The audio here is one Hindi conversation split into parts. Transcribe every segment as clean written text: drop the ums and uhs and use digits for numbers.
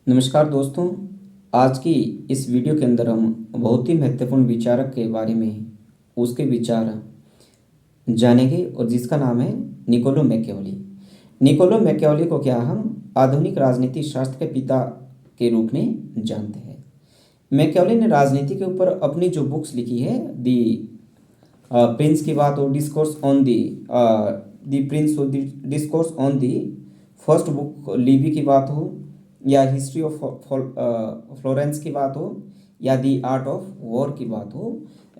नमस्कार दोस्तों। आज की इस वीडियो के अंदर हम बहुत ही महत्वपूर्ण विचारक के बारे में उसके विचार जानेंगे और जिसका नाम है निकोलो मैकियावेली। निकोलो मैकियावेली को क्या हम आधुनिक राजनीति शास्त्र के पिता के रूप में जानते हैं। मैकियावेली ने राजनीति के ऊपर अपनी जो बुक्स लिखी है, दी प्रिंस की बात हो, डिस्कोर्स ऑन दी प्रिंस हो, discourse on the first book Livy की बात हो, या हिस्ट्री ऑफ फ्लोरेंस की बात हो, या दी आर्ट ऑफ वॉर की बात हो।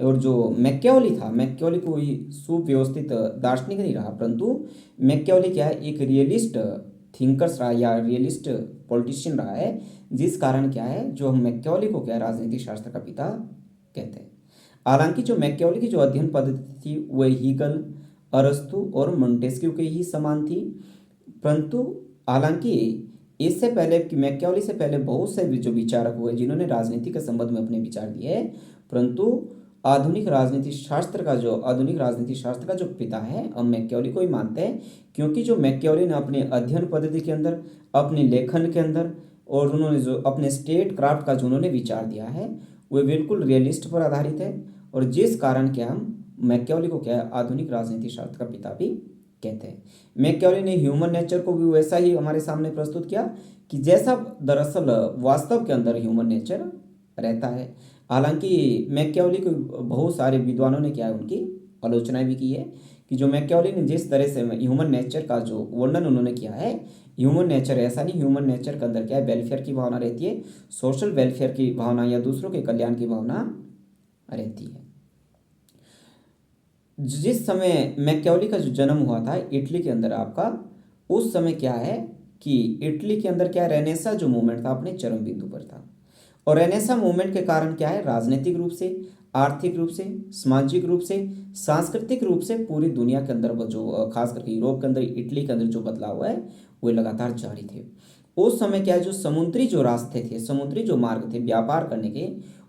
और जो मैकियावेली था, मैकियावेली कोई सुव्यवस्थित दार्शनिक नहीं रहा, परंतु मैकियावेली क्या है, एक रियलिस्ट थिंकर्स रहा या रियलिस्ट पॉलिटिशियन रहा है, जिस कारण क्या है, जो हम मैकियावेली को क्या राजनीति शास्त्र का पिता कहते हैं। हालांकि जो मैकियावेली की जो अध्ययन पद्धति थी वह हीगल, अरस्तु और मोंटेस्क्यू के ही समान थी, परंतु हालांकि इससे पहले कि मैकियावेली से पहले बहुत से जो विचारक हुए जिन्होंने राजनीति के संबंध में अपने विचार दिए, परंतु आधुनिक राजनीति शास्त्र का जो पिता है हम मैकियावेली को ही मानते हैं, क्योंकि जो मैकियावेली ने अपने अध्ययन पद्धति के अंदर, अपने लेखन के अंदर और उन्होंने जो अपने स्टेट क्राफ्ट का जो उन्होंने विचार दिया है वह बिल्कुल रियलिस्ट पर आधारित है, और जिस कारण क्या हम मैकियावेली को क्या है आधुनिक राजनीति शास्त्र का पिता भी कहते हैं। मैकियावेली ने ह्यूमन नेचर को भी वैसा ही हमारे सामने प्रस्तुत किया कि जैसा दरअसल वास्तव के अंदर ह्यूमन नेचर रहता है। हालांकि मैकियावेली को बहुत सारे विद्वानों ने क्या है उनकी आलोचना भी की है कि जो मैकियावेली ने जिस तरह से ह्यूमन नेचर का जो वर्णन उन्होंने किया है, ह्यूमन नेचर ऐसा नहीं, ह्यूमन नेचर के अंदर क्या है वेलफेयर की भावना रहती है, सोशल वेलफेयर की भावना या दूसरों के कल्याण की भावना रहती है। जिस समय मैकियावेली का जो जन्म हुआ था इटली के अंदर आपका, उस समय क्या है कि इटली के अंदर क्या रेनेसा जो मूवमेंट था अपने चरम बिंदु पर था, और रेनेसा मूवमेंट के कारण क्या है राजनीतिक रूप से, आर्थिक रूप से, सामाजिक रूप से, सांस्कृतिक रूप से पूरी दुनिया के अंदर जो खास करके यूरोप के अंदर, इटली के अंदर जो बदलाव हुआ है वो लगातार जारी थे। उस समय क्या है जो समुद्री जो रास्ते थे, समुद्री जो मार्ग थे व्यापार करने के,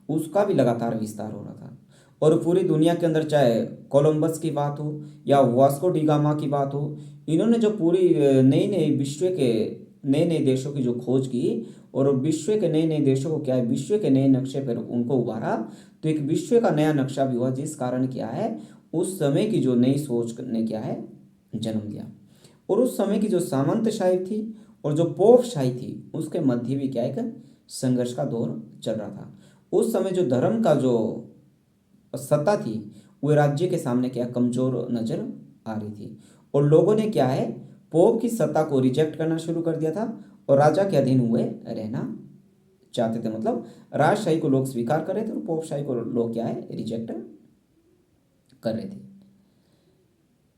उसका भी लगातार विस्तार हो रहा था, और पूरी दुनिया के अंदर चाहे कोलंबस की बात हो या वास्को डी गामा की बात हो, इन्होंने जो पूरी नई नई विश्व के नए नए देशों की जो खोज की और विश्व के नए नए देशों को क्या है विश्व के नए नक्शे पर उनको उभारा, तो एक विश्व का नया नक्शा भी हुआ, जिस कारण क्या है उस समय की जो नई सोच ने क्या है जन्म दिया। और उस समय की जो सामंतशाही थी और जो पोपशाही थी उसके मध्य भी क्या एक संघर्ष का दौर चल रहा था। उस समय जो धर्म का जो सत्ता थी वो राज्य के सामने क्या कमजोर नजर आ रही थी, और लोगों ने क्या है पोप की सत्ता को रिजेक्ट करना शुरू कर दिया था और राजा के अधीन हुए रहना चाहते थे। मतलब राजशाही को लोग स्वीकार कर रहे थे और पोपशाही को लोग क्या है रिजेक्ट कर रहे थे।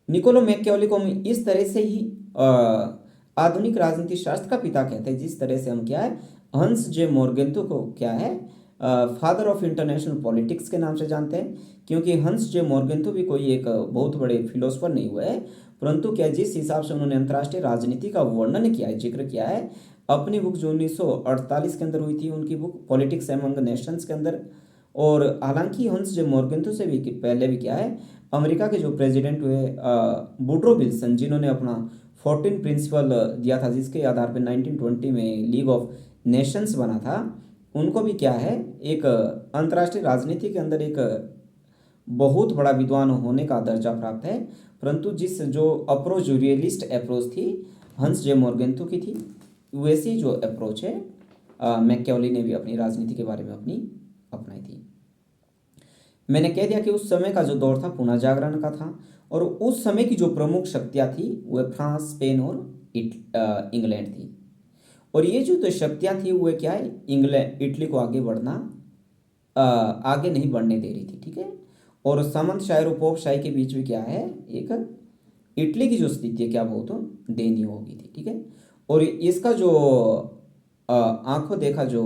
निकोलो मैकियावेली को हम इस तरह से ही आधुनिक राजनीति शास्त्र का पिता कहते हैं, जिस तरह से हम क्या है हंस जे मोर्गेंतो को क्या है फादर ऑफ इंटरनेशनल पॉलिटिक्स के नाम से जानते हैं, क्योंकि हंस जे मोर्गेंतो भी कोई एक बहुत बड़े फिलोसफर नहीं हुए हैं, परंतु क्या जिस हिसाब से उन्होंने अंतर्राष्ट्रीय राजनीति का वर्णन किया है, जिक्र किया है अपनी बुक जो 1948 के अंदर हुई थी, उनकी बुक पॉलिटिक्स एमंग नेशंस के अंदर। और हालांकि हंस जे मोर्गेंतो से भी पहले भी क्या है अमेरिका के जो प्रेसिडेंट हुए वुड्रो विल्सन, जिन्होंने अपना 14 प्रिंसिपल दिया था जिसके आधार पर 1920 में लीग ऑफ नेशंस बना था, उनको भी क्या है एक अंतर्राष्ट्रीय राजनीति के अंदर एक बहुत बड़ा विद्वान होने का दर्जा प्राप्त है, परंतु जिस जो अप्रोच जो रियलिस्ट अप्रोच थी हंस जे मोर्गेंतो की थी, वैसी जो अप्रोच है मैकियावेली ने भी अपनी राजनीति के बारे में अपनी अपनाई थी। मैंने कह दिया कि उस समय का जो दौर था पुनः जागरण का था, और उस समय की जो प्रमुख शक्तियां थी वह फ्रांस, स्पेन और इंग्लैंड थी, और ये जो तो शक्तियां थी वह क्या है इंग्लैंड इटली को आगे बढ़ना आगे नहीं बढ़ने दे रही थी, ठीक है। और सामंतशाही और पोपशाही के बीच में क्या है एक इटली की जो स्थिति है क्या बहुत दयनीय हो गई थी, ठीक है। और इसका जो आंखों देखा जो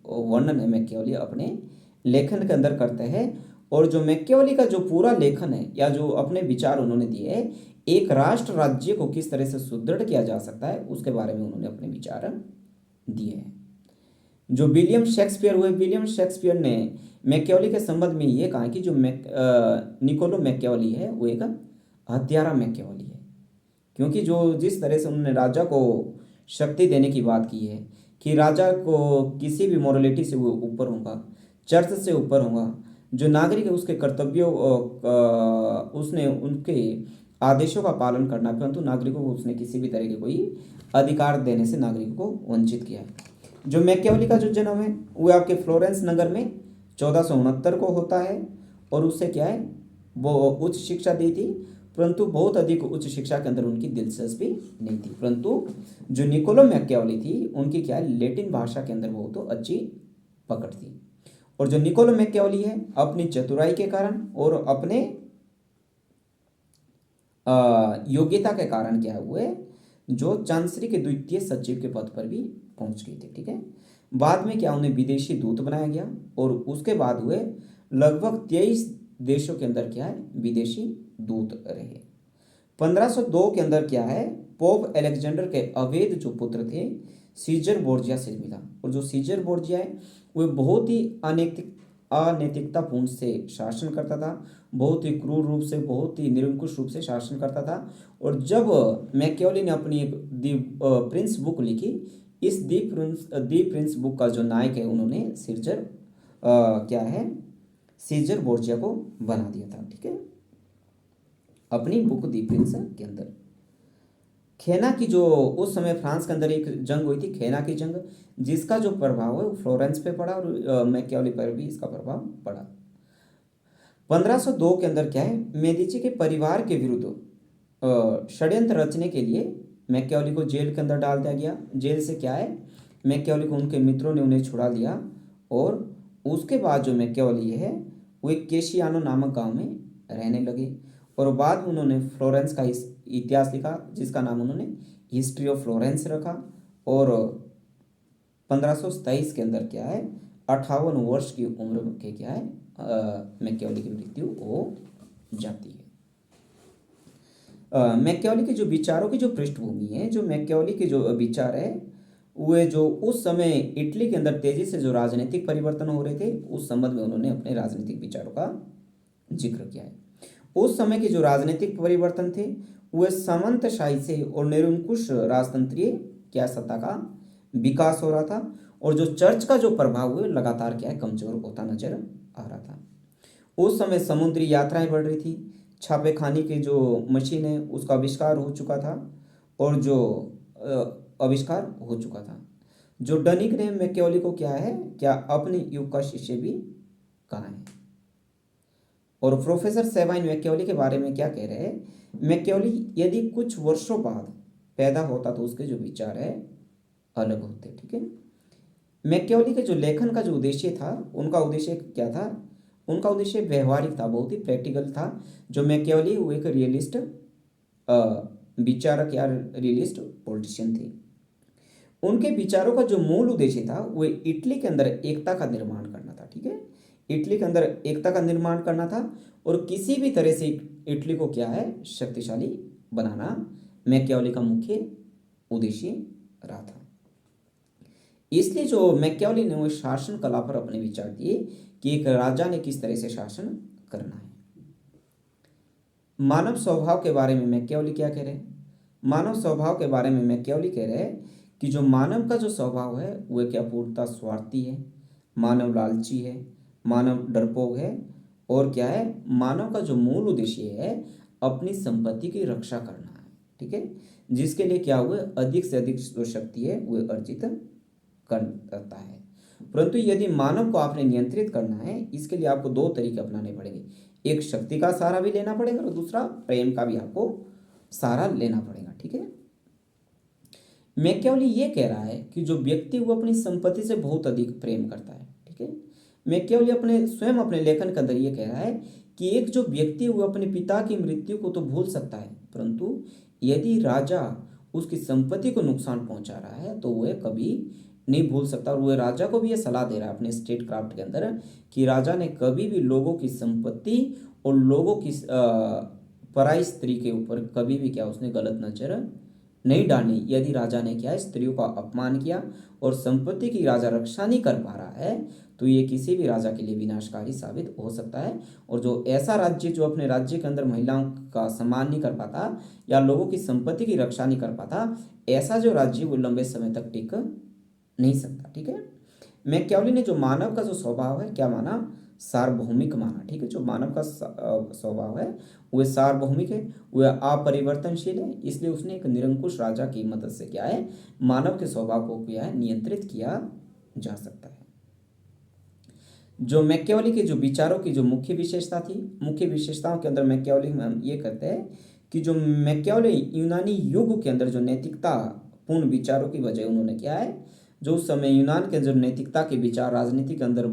वर्णन है मैकियावेली अपने लेखन के अंदर करते हैं, और जो मैकियावेली का जो पूरा लेखन है या जो अपने विचार उन्होंने दिए हैं एक राष्ट्र राज्य को किस तरह से सुदृढ़ किया जा सकता है उसके बारे में उन्होंने अपने विचार दिए हैं। जो विलियम शेक्सपियर हुए, विलियम शेक्सपियर ने मैकियावेली के संबंध में ये कहा कि जो निकोलो मैकियावेली है वो एक हत्यारा मैकियावेली है, क्योंकि जो जिस तरह से उन्होंने राजा को शक्ति देने की बात की है कि राजा को किसी भी मोरालिटी से वो ऊपर होगा, चर्च से ऊपर होगा। जो नागरिक है उसके कर्तव्यों उसने उनके आदेशों का पालन करना है, परंतु नागरिकों को उसने किसी भी तरह के कोई अधिकार देने से नागरिकों को वंचित किया है। जो मैकियावेली का जो जन्म है वो आपके फ्लोरेंस नगर में 1469 को होता है, और उससे क्या है वो उच्च शिक्षा दी थी, परंतु बहुत अधिक उच्च शिक्षा के अंदर उनकी दिलचस्पी नहीं थी। परंतु जो निकोलो मैकियावेली थी उनकी क्या है लैटिन भाषा के अंदर बहुत तो अच्छी पकड़ थी। और जो निकोलो मैकियावेली है अपनी चतुराई के कारण और अपने योग्यता के कारण क्या हुए जो चांसरी के द्वितीय सचिव के पद पर भी पहुंच गए थे। ठीक है, बाद में क्या उन्हें विदेशी दूत बनाया गया, और उसके बाद हुए लगभग 23 देशों के अंदर क्या है विदेशी दूत रहे। 1502 के अंदर क्या है पोप अलेक्जेंडर के अवैध जो पुत्र थे सीजर बोर्जिया से मिला, और जो सीजर बोर्जिया है वो बहुत ही अनैतिकतापूर्ण से शासन करता था, बहुत ही क्रूर रूप से, बहुत ही निरंकुश रूप से शासन करता था। और जब मैकियावेली ने अपनी एक दी प्रिंस बुक लिखी, इस दी प्रिंस बुक का जो नायक है उन्होंने क्या है सीजर बोर्जिया को बना दिया था। ठीक है, अपनी बुक दी प्रिंस के अंदर खेना की जो उस समय फ्रांस के अंदर एक जंग हुई थी खेना की जंग, जिसका जो प्रभाव है वो फ्लोरेंस पे पड़ा और मैकियावेली पर भी इसका प्रभाव पड़ा। 1502 के अंदर क्या है मेदिची के परिवार के विरुद्ध षड्यंत्र रचने के लिए मैकियावेली को जेल के अंदर डाल दिया गया। जेल से क्या है मैकियावेली को उनके मित्रों ने उन्हें छुड़ा लिया, और उसके बाद जो मैकियावेली है वो एक केशियानो नामक गांव में रहने लगे, और बाद में उन्होंने फ्लोरेंस का इतिहास लिखा जिसका नाम उन्होंने हिस्ट्री ऑफ फ्लोरेंस रखा। और 1527 के अंदर क्या है 58 वर्ष की उम्र के क्या है मैकियावेली की मृत्यु हो जाती है। मैकियावेली के जो विचारों की जो पृष्ठभूमि है, जो मैकियावेली के जो विचार है वे जो उस समय इटली के अंदर तेजी से जो राजनीतिक परिवर्तन हो रहे थे उस संबंध में उन्होंने अपने राजनीतिक विचारों का जिक्र किया है। उस समय के जो राजनीतिक परिवर्तन थे वे सामंतशाही से और निरंकुश राजतंत्रीय क्या सत्ता का विकास हो रहा था, और जो चर्च का जो प्रभाव है लगातार क्या है कमजोर होता नजर आ रहा था। उस समय समुद्री यात्राएं बढ़ रही थी, छापे खाने की जो मशीन है उसका आविष्कार हो चुका था, और जो आविष्कार हो चुका था। जो डनिक ने मैकियावेली को क्या है क्या अपने युग का शिष्य भी कहा है। और प्रोफेसर सेवाइन मैकियावेली के बारे में क्या कह रहे हैं मैकियावेली यदि कुछ वर्षों बाद पैदा होता तो उसके जो विचार है अलग होते। ठीक है, मैकियावेली के जो लेखन का जो उद्देश्य था उनका उद्देश्य क्या था, उनका उद्देश्य व्यवहारिक था, बहुत ही प्रैक्टिकल था। जो मैकियावेली वो एक रियलिस्ट विचारक या रियलिस्ट पॉलिटिशियन थे। उनके विचारों का जो मूल उद्देश्य था वो इटली के अंदर एकता का निर्माण करना था। ठीक है, इटली के अंदर एकता का निर्माण करना था, और किसी भी तरह से इटली को क्या है शक्तिशाली बनाना मैकियावेली का मुख्य उद्देश्य रहा था। इसलिए जो मैकियावेली ने वो शासन कला पर अपने विचार दिए कि एक राजा ने किस तरह से शासन करना है। मानव स्वभाव के बारे में मैकियावेली क्या कह रहे हैं, मानव स्वभाव के बारे में मैकियावेली कह रहे हैं कि जो मानव का जो स्वभाव है वह क्या पूर्णतः स्वार्थी है, मानव लालची है, मानव डरपोक है, और क्या है मानव का जो मूल उद्देश्य है अपनी संपत्ति की रक्षा करना है। ठीक है, जिसके लिए क्या हुआ अधिक से अधिक जो शक्ति है वह अर्जित करता है। परंतु यदि मानव को आपने नियंत्रित करना है इसके लिए आपको दो तरीके अपनाने पड़ेंगे, एक शक्ति का सहारा भी लेना पड़ेगा और दूसरा प्रेम का भी आपको सहारा लेना पड़ेगा। ठीक है, मैकियावेली ये कह रहा है कि जो व्यक्ति वो अपनी संपत्ति से बहुत अधिक प्रेम करता है। ठीक है, मैकियावेली अपने स्वयं अपने लेखन के अंदर ये कह रहा है कि एक जो व्यक्ति वो अपने पिता की मृत्यु को तो भूल सकता है, परंतु यदि राजा उसकी संपत्ति को नुकसान पहुंचा रहा है तो वह कभी नहीं भूल सकता। और वह राजा को भी ये सलाह दे रहा है अपने स्टेट क्राफ्ट के अंदर कि राजा ने कभी भी लोगों की संपत्ति और लोगों की पराई स्त्री के ऊपर कभी भी क्या उसने गलत नजर नहीं डालनी। यदि राजा ने क्या स्त्रियों का अपमान किया और संपत्ति की राजा रक्षा नहीं कर पा रहा है तो ये किसी भी राजा के लिए विनाशकारी साबित हो सकता है। और जो ऐसा राज्य जो अपने राज्य के अंदर महिलाओं का सम्मान नहीं कर पाता या लोगों की संपत्ति की रक्षा नहीं कर पाता, ऐसा जो राज्य वो लंबे समय तक टिक नहीं सकता। ठीक है, मैकियावेली ने जो मानव का जो स्वभाव है क्या माना, सार्वभौमिक माना। ठीक है, जो मानव का स्वभाव है वह सार्वभौमिक है, वह अपरिवर्तनशील है, इसलिए उसने एक निरंकुश राजा की मदद से क्या है, मानव के स्वभाव को क्या है, नियंत्रित किया जा सकता है। जो मैकियावेली के जो विचारों की जो मुख्य विशेषता थी, मुख्य विशेषताओं के अंदर मैकियावेली में हम ये कहते हैं कि जो मैकियावेली यूनानी युग के अंदर जो नैतिकता पूर्ण विचारों की वजह उन्होंने क्या है, जो उस समय यूनान के जो नैतिकता के विचार राजनीति के अंदर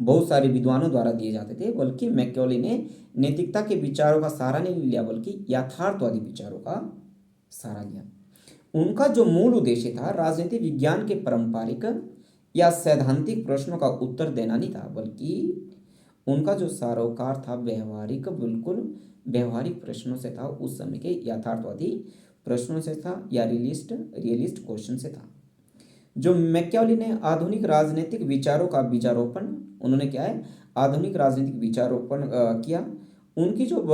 बहुत सारे विद्वानों द्वारा दिए जाते थे, बल्कि मैकियावेली ने नैतिकता के विचारों का सहारा नहीं लिया बल्कि यथार्थवादी विचारों का सहारा लिया। उनका जो मूल उद्देश्य था राजनीति विज्ञान के पारंपरिक या सैद्धांतिक प्रश्नों का उत्तर देना नहीं था, बल्कि उनका जो सरोकार था व्यवहारिक, बिल्कुल व्यवहारिक प्रश्नों से था, उस समय के यथार्थवादी प्रश्नों से था या रियलिस्ट क्वेश्चन से था। जो मैकियावेली ने आधुनिक राजनीतिक विचारों का बीजारोपण, उन्होंने क्या है, आधुनिक राजनीतिक विचारोपण किया। उनकी जो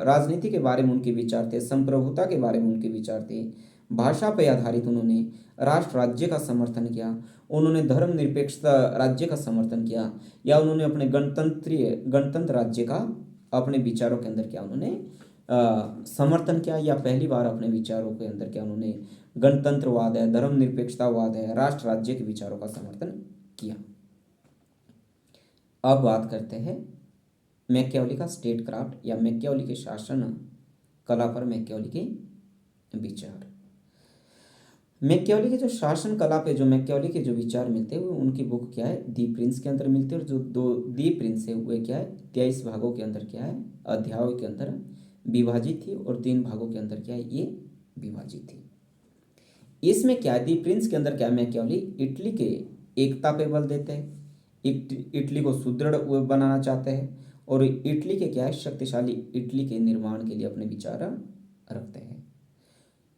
राजनीति के बारे में उनके विचार थे, संप्रभुता के बारे में उनके विचार थे, भाषा पर आधारित उन्होंने राष्ट्र राज्य का समर्थन किया, उन्होंने धर्मनिरपेक्ष राज्य का समर्थन किया, या उन्होंने अपने गणतंत्र राज्य का अपने विचारों के अंदर क्या उन्होंने समर्थन किया, या पहली बार अपने विचारों के अंदर क्या उन्होंने गणतंत्रवाद है, धर्मनिरपेक्षतावाद है, राष्ट्र राज्य के विचारों का समर्थन किया। अब बात करते हैं मैकियावेली का स्टेट क्राफ्ट या मैकियावेली के शासन कला पर मैकियावेली के विचार। मैकियावेली के जो शासन कला पे जो मैकियावेली के जो विचार मिलते हैं वो उनकी बुक क्या है, दी प्रिंस के अंदर मिलते हैं। और जो दो दी प्रिंस है वो क्या है, 23 भागों के अंदर क्या है, अध्यायों के अंदर विभाजित थी, और 3 भागों के अंदर क्या है, ये विभाजित थी। इसमें क्या है, दी प्रिंस के अंदर क्या है, मैकियावेली इटली के एकता पे बल देते हैं, इटली को सुदृढ़ बनाना चाहते हैं, और इटली के क्या है, शक्तिशाली इटली के निर्माण के लिए अपने विचार रखते हैं।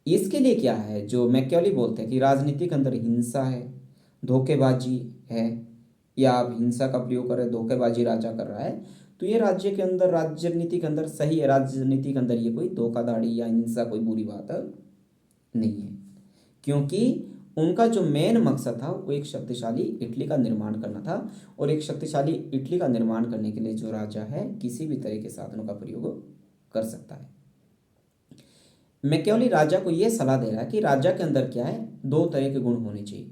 इसके लिए क्या है, जो मैकियावेली बोलते हैं कि राजनीति के अंदर हिंसा है, धोखेबाजी है, या आप हिंसा का प्रयोग कर रहे, धोखेबाजी राजा कर रहा है, तो ये राज्य के अंदर, राजनीति के अंदर सही है, राजनीति के अंदर ये कोई धोखाधड़ी या हिंसा कोई बुरी बात नहीं है, क्योंकि उनका जो मेन मकसद था वो एक शक्तिशाली इटली का निर्माण करना था, और एक शक्तिशाली इटली का निर्माण करने के लिए जो राजा है किसी भी तरह के साधनों का प्रयोग कर सकता है। मैकियावेली राजा को यह सलाह दे रहा है कि राजा के अंदर क्या है, 2 तरह के गुण होने चाहिए।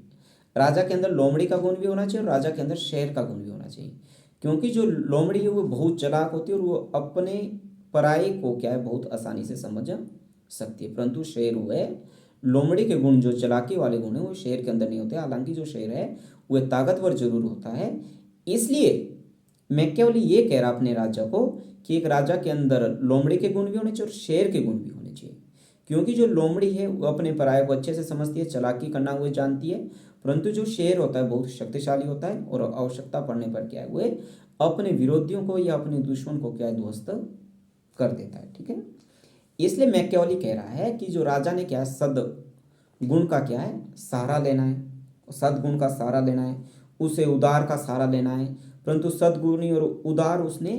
राजा के अंदर लोमड़ी का गुण भी होना चाहिए, और राजा के अंदर शेर का गुण भी होना चाहिए, क्योंकि जो लोमड़ी है वो बहुत चालाक होती है और वो अपने पराये को क्या है, बहुत आसानी से समझ सकती है, परंतु शेर वो है, लोमड़ी के गुण जो चालाकी वाले गुण है वो शेर के अंदर नहीं होते। हालांकि जो शेर है वह ताकतवर जरूर होता है। इसलिए मैकियावेली ये कह रहा अपने राजा को कि एक राजा के अंदर लोमड़ी के गुण भी होने चाहिए और शेर के गुण भी होने चाहिए, क्योंकि जो लोमड़ी है वो अपने पराये को अच्छे से समझती है, चालाकी करना वो जानती है, परंतु जो शेर होता है बहुत शक्तिशाली होता है, और आवश्यकता पड़ने पर क्या है वो अपने विरोधियों को या अपने दुश्मन को क्या है, ध्वस्त कर देता है। ठीक है, इसलिए मैकियावेली कह रहा है कि जो राजा ने क्या है, सद्गुण का क्या है, सहारा लेना है, सद्गुण का सहारा लेना है, उसे उदार का सहारा लेना है, परंतु सद्गुणी और उदार उसने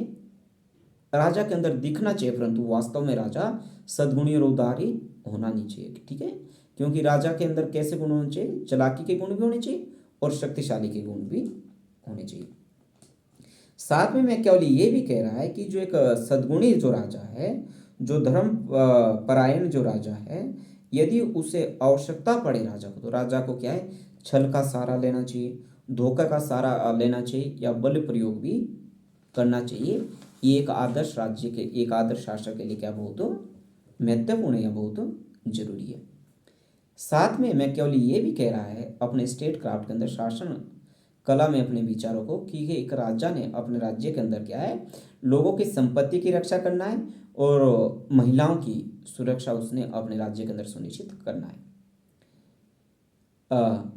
राजा के अंदर दिखना चाहिए, परंतु वास्तव में राजा सद्गुणी और उदार ही होना नहीं चाहिए। ठीक है, क्योंकि राजा के अंदर कैसे गुण होने चाहिए, चालाकी के गुण भी होने चाहिए और शक्तिशाली के गुण भी होने चाहिए। साथ में मैकियावेली ये भी कह रहा है कि जो एक सद्गुणी जो राजा है, जो धर्म परायण जो राजा है, यदि उसे आवश्यकता पड़े राजा को, तो राजा को क्या है, छल का सहारा लेना चाहिए, धोखा का सहारा लेना चाहिए, या बल प्रयोग भी करना चाहिए। ये एक आदर्श राज्य के, एक आदर्श शासक के लिए क्या बहुत महत्वपूर्ण है या बहुत जरूरी है। साथ में मैकियावेली ये भी कह रहा है अपने स्टेट क्राफ्ट के अंदर, शासन कला में अपने विचारों को, कि एक राजा ने अपने राज्य के अंदर क्या है, लोगों की संपत्ति की रक्षा करना है और महिलाओं की सुरक्षा उसने अपने राज्य के अंदर सुनिश्चित करना है।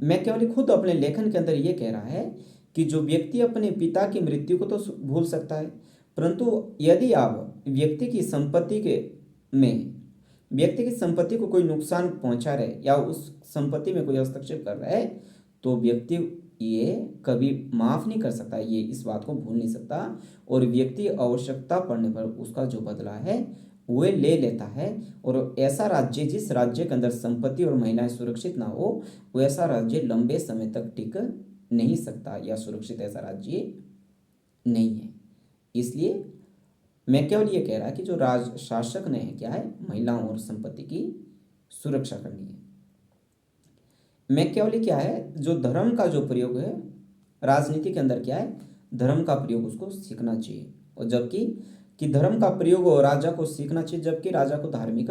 मैकियावेली खुद अपने लेखन के अंदर ये कह रहा है कि जो व्यक्ति अपने पिता की मृत्यु को तो भूल सकता है, परंतु यदि आप व्यक्ति की संपत्ति को कोई नुकसान पहुंचा रहे या उस संपत्ति में कोई हस्तक्षेप कर रहा है, तो व्यक्ति ये कभी माफ नहीं कर सकता, ये इस बात को भूल नहीं सकता, और व्यक्ति आवश्यकता पड़ने पर उसका जो बदला है वह ले लेता है। और ऐसा राज्य, जिस राज्य के अंदर संपत्ति और महिलाएं सुरक्षित ना हो, वैसा राज्य लंबे समय तक टिक नहीं सकता, या सुरक्षित ऐसा राज्य नहीं है। इसलिए मैकियावेली ये कह रहा है कि जो राज शासक ने क्या है, महिलाओं और संपत्ति की सुरक्षा करनी है। मैकियावेली क्या है, जो धर्म का जो प्रयोग है राजनीति के अंदर, क्या है, धर्म का प्रयोग उसको सीखना चाहिए। और जबकि कि धर्म का प्रयोग राजा को सीखना चाहिए, जबकि राजा को धार्मिक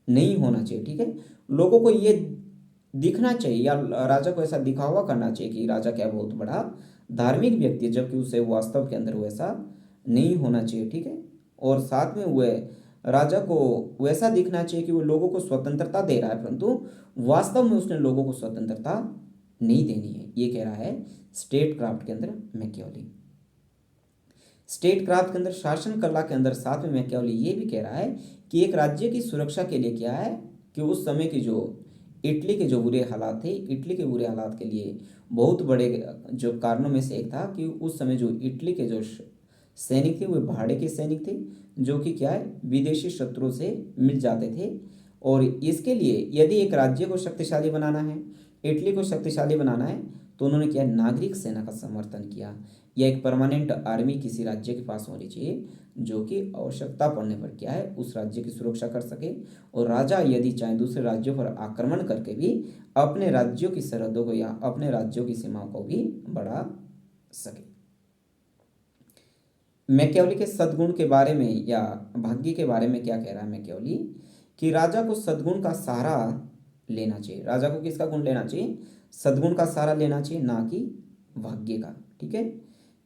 नहीं होना चाहिए। ठीक है, लोगों को ये दिखना चाहिए, या राजा को ऐसा दिखावा करना चाहिए कि राजा क्या बहुत बड़ा धार्मिक व्यक्ति है, जबकि उसे वास्तव के अंदर वैसा नहीं होना चाहिए। ठीक है, और साथ में वह राजा को वैसा दिखना चाहिए कि वो लोगों को स्वतंत्रता दे रहा है, परंतु वास्तव में उसने लोगों को स्वतंत्रता नहीं देनी है। ये कह रहा है स्टेट क्राफ्ट के अंदर मैकियावेली। स्टेट क्राफ्ट के अंदर, शासन कला के अंदर, साथ में मैकियावेली ये भी कह रहा है कि एक राज्य की सुरक्षा के लिए क्या है कि उस समय की जो इटली के जो बुरे हालात थे, इटली के बुरे हालात के लिए बहुत बड़े जो कारणों में से एक था कि उस समय जो इटली के जो सैनिक थे, वे भाड़े के सैनिक थे, जो कि क्या है, विदेशी शत्रुओं से मिल जाते थे। और इसके लिए यदि एक राज्य को शक्तिशाली बनाना है, इटली को शक्तिशाली बनाना है, तो उन्होंने क्या, नागरिक सेना का समर्थन किया, या एक परमानेंट आर्मी किसी राज्य के पास होनी चाहिए, जो कि आवश्यकता पड़ने पर क्या है, उस राज्य की सुरक्षा कर सके। और राजा यदि चाहे दूसरे राज्यों पर आक्रमण करके भी अपने राज्यों की सरहदों को या अपने राज्यों की सीमाओं को भी बढ़ा सके। मैकियावेली के सद्गुण के बारे में या भाग्य के बारे में क्या कह रहा है मैकियावेली, कि राजा को सद्गुण का सहारा लेना चाहिए। राजा को किसका गुण लेना चाहिए, सद्गुण का सहारा लेना चाहिए, ना कि भाग्य का। ठीक है,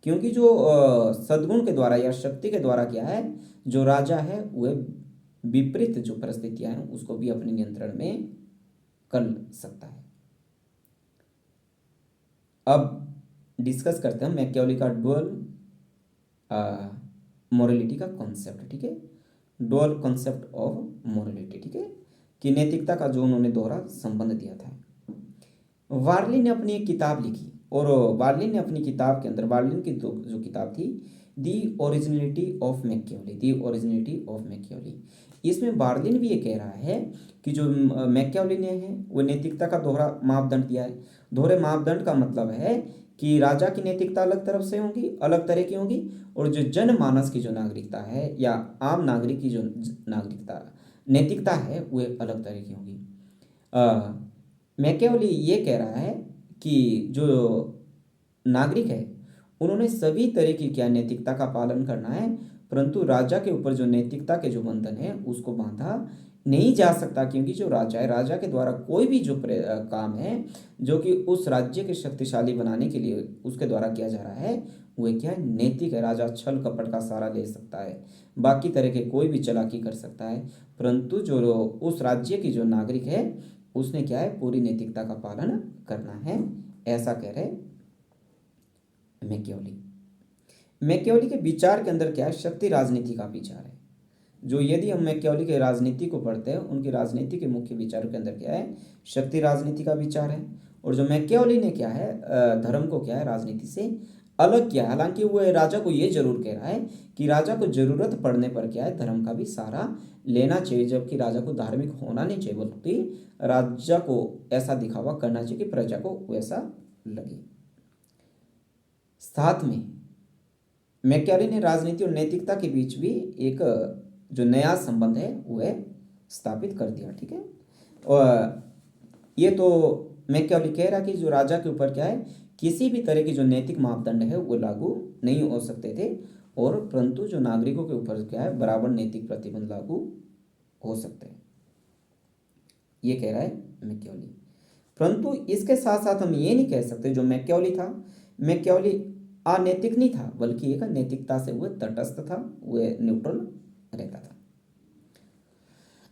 क्योंकि जो सद्गुण के द्वारा या शक्ति के द्वारा क्या है, जो राजा है वह विपरीत जो परिस्थितियां हैं उसको भी अपने नियंत्रण में कर सकता है। अब डिस्कस करते हैं मैकियावेली का डुअल मोरलिटी का कॉन्सेप्ट। ठीक है, डुअल कॉन्सेप्ट ऑफ मोरलिटी। ठीक है, कि नैतिकता का जो उन्होंने दोहरा संबंध दिया था। वार्ली ने अपनी एक किताब लिखी, और वार्ली ने अपनी किताब के अंदर, वार्लिन की जो किताब थी, the originality of Machiavelli, the originality of Machiavelli, इसमें वार्लिन भी ये कह रहा है कि जो मैकियावेली ने है वो नैतिकता का दोहरा मापदंड दिया है। दोहरे मापदंड का मतलब है कि राजा की नैतिकता अलग तरफ से होगी, अलग तरह की होगी, और जो जनमानस की जो नागरिकता है या आम नागरिक की जो नागरिकता नैतिकता है वह अलग तरह की होगी। मैकियावेली ये कह रहा है कि जो नागरिक है उन्होंने सभी तरह की क्या नैतिकता का पालन करना है, परंतु राजा के ऊपर जो नैतिकता के जो बंधन है उसको बांधा नहीं जा सकता, क्योंकि जो राजा है, राजा के द्वारा कोई भी जो काम है जो कि उस राज्य के शक्तिशाली बनाने के लिए उसके द्वारा किया जा रहा है वह क्या है, नैतिक है। राजा छल कपट का सहारा ले सकता है, बाकी तरह के कोई भी चालाकी कर सकता है, परंतु जो उस राज्य की जो नागरिक है उसने क्या है, पूरी नैतिकता का पालन करना है, ऐसा कह रहे मैकियावेली। मैकियावेली के विचार के अंदर क्या है, शक्ति राजनीति का विचार है। जो यदि हम मैकियावेली के राजनीति को पढ़ते हैं, उनकी राजनीति के मुख्य विचारों के अंदर क्या है, शक्ति राजनीति का विचार है। और जो मैकियावेली ने क्या है, धर्म को क्या है, राजनीति से अलग किया है। हालांकि वो राजा को ये जरूर कह रहा है कि राजा को जरूरत पड़ने पर क्या है, धर्म का भी सहारा लेना चाहिए, जबकि राजा को धार्मिक होना नहीं चाहिए, बल्कि राजा को ऐसा दिखावा करना चाहिए कि प्रजा को वैसा लगे। साथ में मैकियावेली ने राजनीति और नैतिकता के बीच भी एक जो नया संबंध है वह स्थापित कर दिया। ठीक है, और ये तो मैकियावेली कह रहा कि जो राजा के ऊपर क्या है, किसी भी तरह की जो नैतिक मापदंड है वो लागू नहीं हो सकते थे, और परंतु जो नागरिकों के ऊपर क्या है, बराबर नैतिक प्रतिबंध लागू हो सकते हैं, ये कह रहा है मैकियावेली। परंतु इसके साथ साथ हम ये नहीं कह सकते जो मैकियावेली था, मैकियावेली अनैतिक नहीं था, बल्कि एक नैतिकता से वह तटस्थ था, वह न्यूट्रल रहता था।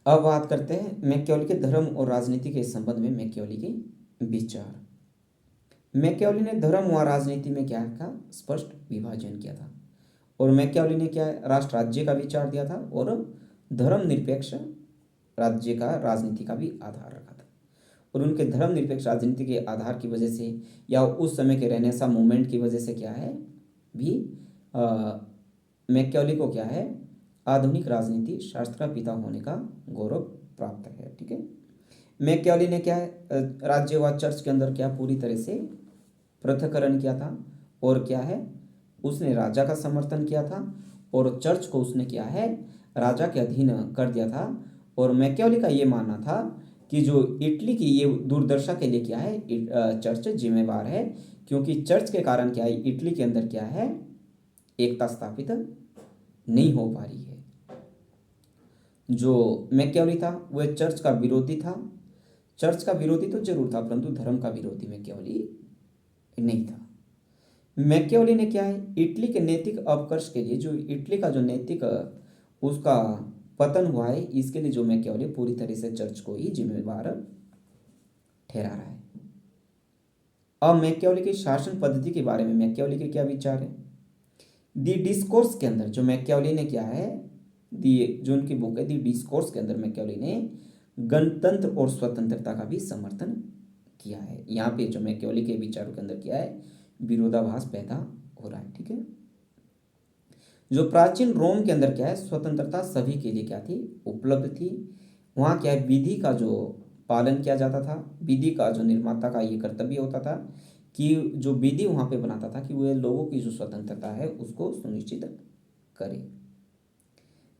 अब बात करते हैं मैकियावेली के धर्म और राजनीति के संबंध में मैकियावेली के विचार। मैकियावेली ने धर्म व राजनीति में क्या था, स्पष्ट विभाजन किया था। और मैकियावेली ने क्या राष्ट्र राज्य का विचार दिया था, और धर्मनिरपेक्ष राज्य का राजनीति का भी आधार रखा था। और उनके धर्मनिरपेक्ष राजनीति के आधार की वजह से या उस समय के रेनेसां मूवमेंट की वजह से क्या है भी मैकियावेली को क्या है, आधुनिक राजनीति शास्त्र का पिता होने का गौरव प्राप्त है। ठीक है, मैकियावेली ने क्या है, राज्य व चर्च के अंदर क्या पूरी तरह से पृथक्करण किया था, और क्या है, उसने राजा का समर्थन किया था और चर्च को उसने क्या है, राजा के अधीन कर दिया था। और मैकियावेली का ये मानना था कि जो इटली की ये दुर्दशा के लिए क्या है, चर्च जिम्मेवार है, क्योंकि चर्च के कारण क्या है, इटली के अंदर क्या है, एकता स्थापित नहीं हो पा रही है। जो मैकियावेली था वह चर्च का विरोधी था। चर्च का विरोधी तो जरूर था, परंतु धर्म का विरोधी मैकियावेली नहीं था। मैकियावेली ने क्या है, इटली के नैतिक अपकर्ष के लिए, जो इटली का जो नैतिक उसका पतन हुआ है, इसके लिए जो मैकियावेली पूरी तरह से चर्च को ही जिम्मेवार ठहरा रहा है। अब मैकियावेली की शासन पद्धति के बारे में मैकियावेली के क्या विचार है। दी डिस्कोर्स के अंदर जो मैकियावेली ने क्या है, दी जो उनकी बुक है दी डिस्कोर्स के अंदर मैकियावेली ने गणतंत्र और स्वतंत्रता का भी समर्थन किया है। यहाँ पे जो मैकियावेली के विचारों के अंदर क्या है, विरोधाभास पैदा हो रहा है। ठीक है, जो प्राचीन रोम के अंदर क्या है, स्वतंत्रता सभी के लिए क्या थी, उपलब्ध थी। वहाँ क्या है, विधि का जो पालन किया जाता था, विधि का जो निर्माता का ये कर्तव्य होता था कि जो विधि वहाँ पे बनाता था कि वह लोगों की जो स्वतंत्रता है उसको सुनिश्चित करे।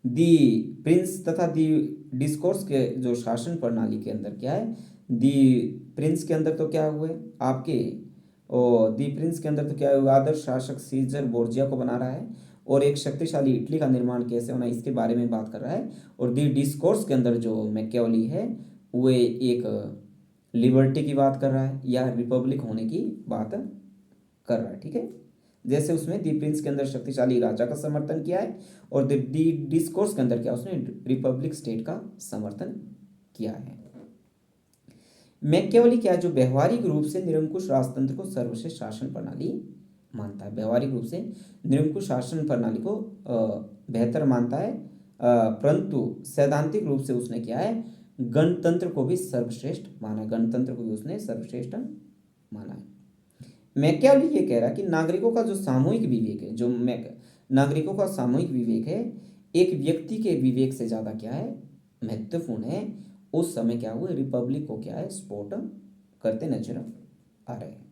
दी प्रिंस तथा दी डिस्कोर्स के जो शासन प्रणाली के अंदर क्या है, दी प्रिंस के अंदर तो क्या हुए आपके, और दी प्रिंस के अंदर तो क्या हुआ, आदर्श शासक सीजर बोर्जिया को बना रहा है और एक शक्तिशाली इटली का निर्माण कैसे होना इसके बारे में बात कर रहा है। और दी डिस्कोर्स के अंदर जो मैकियावेली है वो एक लिबर्टी की बात कर रहा है या रिपब्लिक होने की बात कर रहा है। ठीक है, जैसे उसमें दी प्रिंस के अंदर शक्तिशाली राजा का समर्थन किया है और दी डिस्कोर्स के अंदर क्या उसने रिपब्लिक स्टेट का समर्थन किया है। मैकियावेली क्या है, जो व्यवहारिक रूप से निरंकुश राजतंत्र को सर्वश्रेष्ठ शासन प्रणाली मानता है, व्यवहारिक रूप से निरंकुश शासन प्रणाली को बेहतर मानता है, परंतु सैद्धांतिक रूप से उसने क्या है, गणतंत्र को भी सर्वश्रेष्ठ माना, गणतंत्र को भी उसने सर्वश्रेष्ठ माना है। मैकियावेली ये कह रहा है कि नागरिकों का जो सामूहिक विवेक है, जो नागरिकों का सामूहिक विवेक है, एक व्यक्ति के विवेक से ज़्यादा क्या है, महत्वपूर्ण है। उस समय क्या हुआ, रिपब्लिक को क्या है, सपोर्ट करते नजर आ रहे हैं।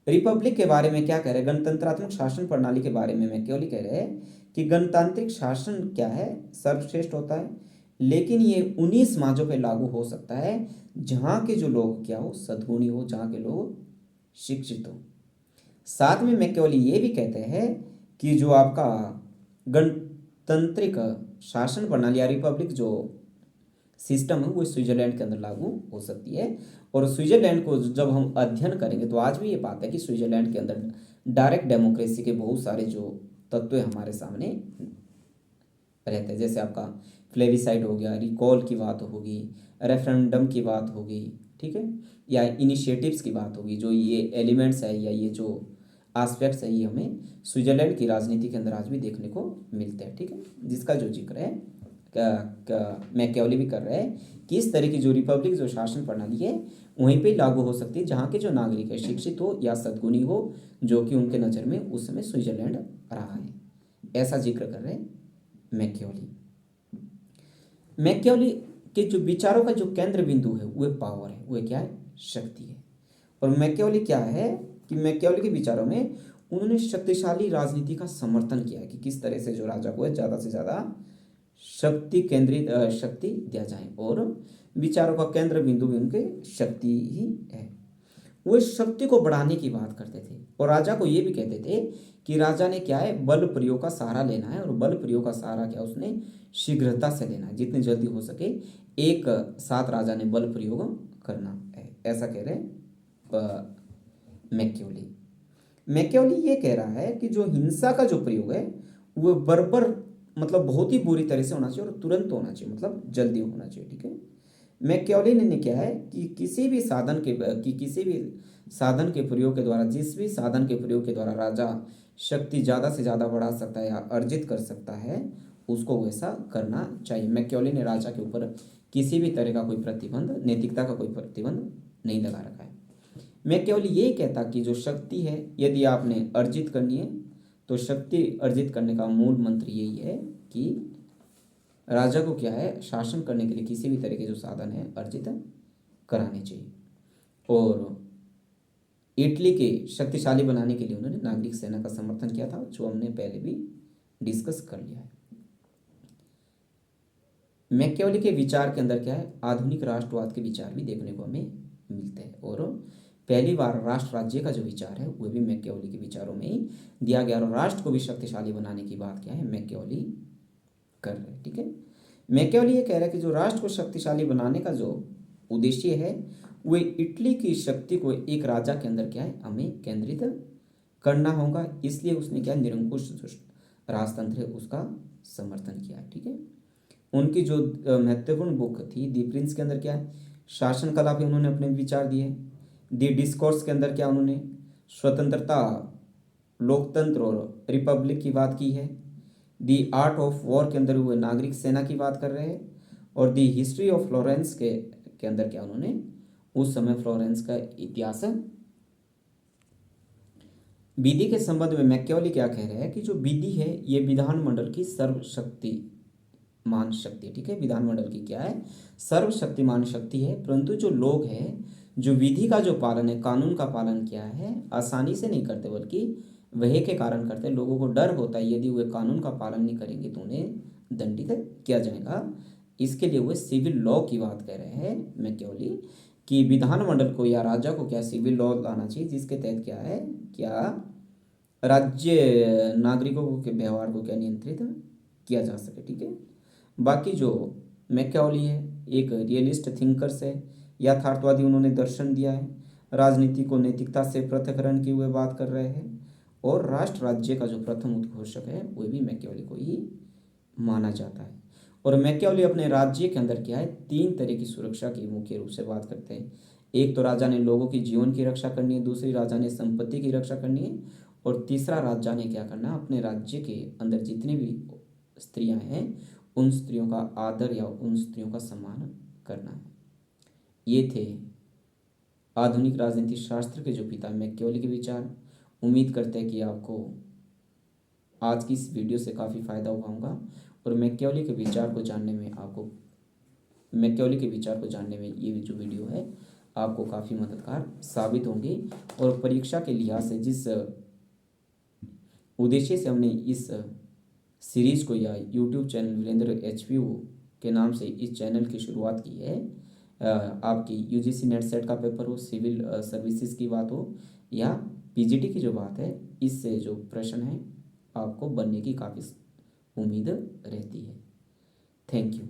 रिपब्लिक के बारे में क्या कह रहे हैं, गणतंत्रात्मक शासन प्रणाली के बारे में मैकियावेली कह रहे हैं कि गणतांत्रिक शासन क्या है, सर्वश्रेष्ठ होता है, लेकिन ये उन्हीं समाजों पे लागू हो सकता है जहाँ के जो लोग क्या हो, सद्गुणी हो, जहाँ के लोग शिक्षित हो। साथ में मैकियावेली ये भी कहते हैं कि जो आपका गणतांत्रिक शासन प्रणाली या रिपब्लिक जो सिस्टम है वो स्विट्जरलैंड के अंदर लागू हो सकती है। और स्विट्जरलैंड को जब हम अध्ययन करेंगे तो आज भी ये बात है कि स्विट्जरलैंड के अंदर डायरेक्ट डेमोक्रेसी के बहुत सारे जो तत्व हमारे सामने रहते हैं, जैसे आपका प्लेबिसाइड हो गया, रिकॉल की बात होगी, रेफरेंडम की बात होगी, ठीक है, या इनिशिएटिव्स की बात होगी। जो ये एलिमेंट्स है या ये जो एस्पेक्ट्स है ये हमें स्विट्जरलैंड की राजनीति के अंदर आज भी देखने को मिलते हैं। ठीक है, जिसका जो जिक्र है मैकियावेली भी कर रहे हैं कि इस तरह की जो रिपब्लिक जो शासन प्रणाली है वहीं पे लागू हो सकती है जहाँ के जो नागरिक है शिक्षित हो या सद्गुणी हो, जो कि उनके नज़र में उस समय स्विट्जरलैंड रहा है, ऐसा जिक्र कर रहे हैं मैकियावेली। मैकियावेली के जो विचारों का जो केंद्र बिंदु है वह पावर है, वह क्या है, शक्ति है। और मैकियावेली क्या है कि मैकियावेली के विचारों में उन्होंने शक्तिशाली राजनीति का समर्थन किया है कि किस तरह से जो राजा को है ज़्यादा से ज़्यादा शक्ति केंद्रित शक्ति दिया जाए, और विचारों का केंद्र बिंदु भी उनके शक्ति ही है। वो इस शक्ति को बढ़ाने की बात करते थे और राजा को ये भी कहते थे कि राजा ने क्या है, बल प्रयोग का सहारा लेना है, और बल प्रयोग का सहारा क्या उसने शीघ्रता से लेना है, जितनी जल्दी हो सके एक साथ राजा ने बल प्रयोग करना है, ऐसा कह रहे मैकियावेली। मैकियावेली ये कह रहा है कि जो हिंसा का जो प्रयोग है वो बर्बर मतलब बहुत ही बुरी तरह से होना चाहिए और तुरंत होना चाहिए, मतलब जल्दी होना चाहिए। ठीक है, मैकियावेली ने क्या है कि किसी भी साधन के प्रयोग के द्वारा, जिस भी साधन के प्रयोग के द्वारा राजा शक्ति ज़्यादा से ज़्यादा बढ़ा सकता है या अर्जित कर सकता है उसको वैसा करना चाहिए। मैकियावेली ने राजा के ऊपर किसी भी तरह का कोई प्रतिबंध, नैतिकता का कोई प्रतिबंध नहीं लगा रखा है। मैकियावेली यही कहता कि जो शक्ति है यदि आपने अर्जित करनी है तो शक्ति अर्जित करने का मूल मंत्र यही है कि राजा को क्या है, शासन करने के लिए किसी भी तरह के जो साधन है अर्जित कराने चाहिए। और इटली के शक्तिशाली बनाने के लिए उन्होंने नागरिक सेना का समर्थन किया था, जो हमने पहले भी डिस्कस कर लिया है। मैकियावेली के विचार के अंदर क्या है, आधुनिक राष्ट्रवाद के विचार भी देखने को हमें मिलते हैं। और पहली बार राष्ट्र राज्य का जो विचार है वह भी मैकियावेली के विचारों में ही दिया गया, और राष्ट्र को भी शक्तिशाली बनाने की बात क्या है, मैकियावेली कर रहे हैं। ठीक है, मैकियावेली ये कह रहा है कि जो राष्ट्र को शक्तिशाली बनाने का जो उद्देश्य है वो इटली की शक्ति को एक राजा के अंदर क्या है, हमें केंद्रित करना होगा। इसलिए उसने क्या, निरंकुश जो राजतंत्र है उसका समर्थन किया। ठीक है, उनकी जो महत्वपूर्ण बुक थी दी प्रिंस के अंदर क्या है, शासन कला पे उन्होंने अपने विचार दिए। दी डिस्कोर्स के अंदर क्या, उन्होंने स्वतंत्रता, लोकतंत्र और रिपब्लिक की बात की है। दी आर्ट ऑफ वॉर के अंदर वो नागरिक सेना की बात कर रहे हैं। और दी हिस्ट्री ऑफ फ्लोरेंस के अंदर क्या, उन्होंने उस समय फ्लोरेंस का इतिहास, विधि के संबंध में मैकियावेली क्या कह रहे हैं कि जो विधि है ये विधानमंडल की सर्वशक्तिमान शक्ति है। ठीक है, विधानमंडल की क्या है, सर्वशक्तिमान शक्ति है। परंतु जो लोग हैं, जो विधि का जो पालन है, कानून का पालन किया है, आसानी से नहीं करते, बल्कि वह के कारण करते हैं। लोगों को डर होता है यदि वे कानून का पालन नहीं करेंगे तो उन्हें दंडित किया जाएगा। इसके लिए वे सिविल लॉ की बात कर रहे हैं मैकियावेली, कि विधानमंडल को या राजा को क्या, सिविल लॉ लाना चाहिए, जिसके तहत क्या है, क्या राज्य नागरिकों के व्यवहार को क्या नियंत्रित किया जा सके। ठीक है, बाकी जो मैकियावेली है एक रियलिस्ट थिंकर्स है, यथार्थवादी उन्होंने दर्शन दिया है, राजनीति को नैतिकता से पृथक्करण की हुए बात कर रहे हैं। और राष्ट्र राज्य का जो प्रथम उद्घोषक है वह भी मैकियावेली को ही माना जाता है। और मैकियावेली अपने राज्य के अंदर क्या है, तीन तरह की सुरक्षा की मुख्य रूप से बात करते हैं। एक तो राजा ने लोगों की जीवन की रक्षा करनी है, दूसरी राजा ने संपत्ति की रक्षा करनी है, और तीसरा राजा ने क्या करना, अपने राज्य के अंदर जितनी भी स्त्रियां हैं उन स्त्रियों का आदर या उन स्त्रियों का सम्मान करना है। ये थे आधुनिक राजनीति शास्त्र के जो पिता मैकियावेली के विचार। उम्मीद करते हैं कि आपको आज की इस वीडियो से काफ़ी फ़ायदा हुआ होगा, और मैकियावेली के विचार को जानने में ये जो वीडियो है आपको काफ़ी मददगार साबित होंगी। और परीक्षा के लिहाज से जिस उद्देश्य से हमने इस सीरीज को या यूट्यूब चैनल वीरेंद्र HPU के नाम से इस चैनल की शुरुआत की है, आपकी UGC नेट सेट का पेपर हो, सिविल सर्विसेज की बात हो या PGT की जो बात है, इससे जो प्रश्न है आपको बनने की काफ़ी उम्मीद रहती है। Thank you.